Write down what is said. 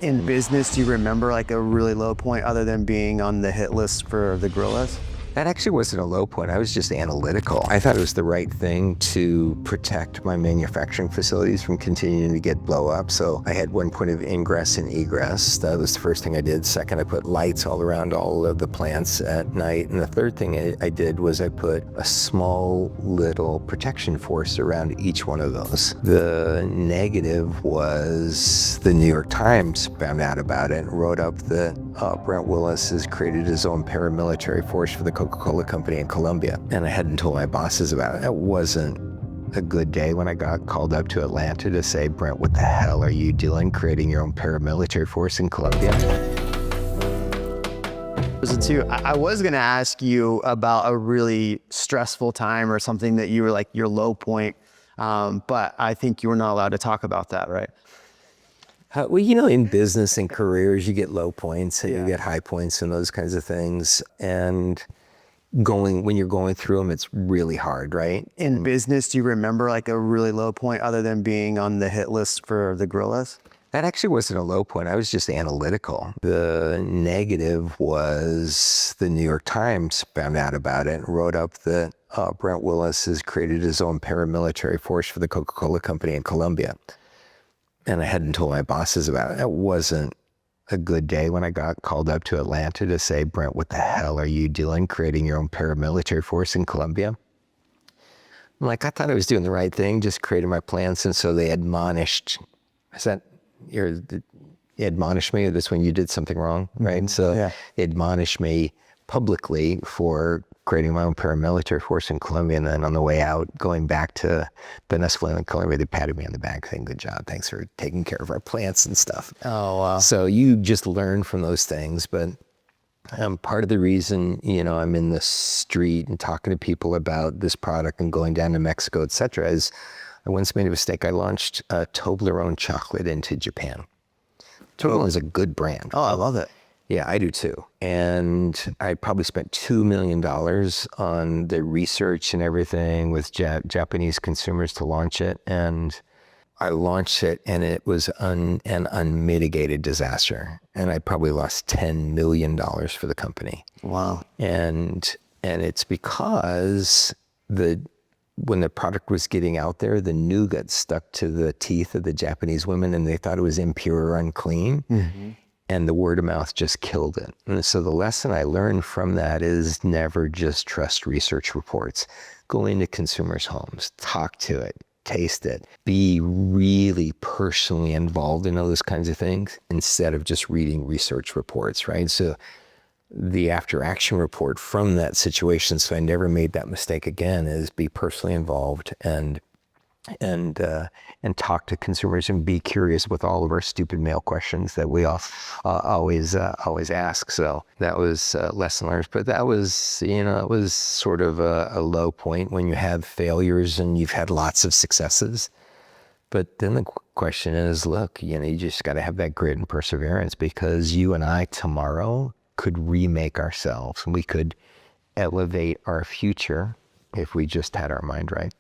In business, do you remember like a really low point other than being on the hit list for the guerrillas? That actually wasn't a low point. I was just analytical. I thought it was the right thing to protect my manufacturing facilities from continuing to get blow up. So I had one point of ingress and egress. That was the first thing I did. Second, I put lights all around all of the plants at night. And the third thing I did was I put a small little protection force around each one of those. The negative was the New York Times found out about it and wrote up that Brent Willis has created his own paramilitary force for the Coca-Cola company in Colombia. And I hadn't told my bosses about it. That wasn't a good day when I got called up to Atlanta to say, Brent, what the hell are you doing creating your own paramilitary force in Colombia? I was going to ask you about a really stressful time or something that you were like your low point, but I think you were not allowed to talk about that, right? Well, you know, in business and careers, you get low points and you get high points and those kinds of things. And when you're going through them, it's really hard, right? In business, do you remember like a really low point other than being on the hit list for the guerrillas? That actually wasn't a low point. I was just analytical. The negative was the New York Times found out about it and wrote up that Brent Willis has created his own paramilitary force for the Coca-Cola company in Colombia. And I hadn't told my bosses about it. That wasn't a good day when I got called up to Atlanta to say, Brent, what the hell are you doing creating your own paramilitary force in Colombia? I'm like, I thought I was doing the right thing, just creating my plans. And so they admonished, you admonished me, or this when you did something wrong, right? Mm-hmm. So they admonished me publicly for creating my own paramilitary force in Colombia, and then on the way out, going back to Venezuela and Colombia, they patted me on the back saying, good job, thanks for taking care of our plants and stuff. Oh, wow. So you just learn from those things, but part of the reason, you know, I'm in the street and talking to people about this product and going down to Mexico, et cetera, is I once made a mistake. I launched Toblerone chocolate into Japan. Toblerone is a good brand. Oh, I love it. Yeah, I do too. And I probably spent $2 million on the research and everything with Japanese consumers to launch it. And I launched it and it was an unmitigated disaster. And I probably lost $10 million for the company. Wow. And it's because when the product was getting out there, the nougat stuck to the teeth of the Japanese women and they thought it was impure or unclean. Mm-hmm. And the word of mouth just killed it. And so the lesson I learned from that is never just trust research reports. Go into consumers' homes, talk to it, taste it, be really personally involved in all those kinds of things instead of just reading research reports, right? So the after action report from that situation, so I never made that mistake again, is be personally involved and talk to consumers and be curious with all of our stupid mail questions that we all always ask. So that was lesson learned. But that was, you know, it was sort of a low point when you have failures and you've had lots of successes. But then the question is, look, you know, you just got to have that grit and perseverance, because you and I tomorrow could remake ourselves and we could elevate our future if we just had our mind right.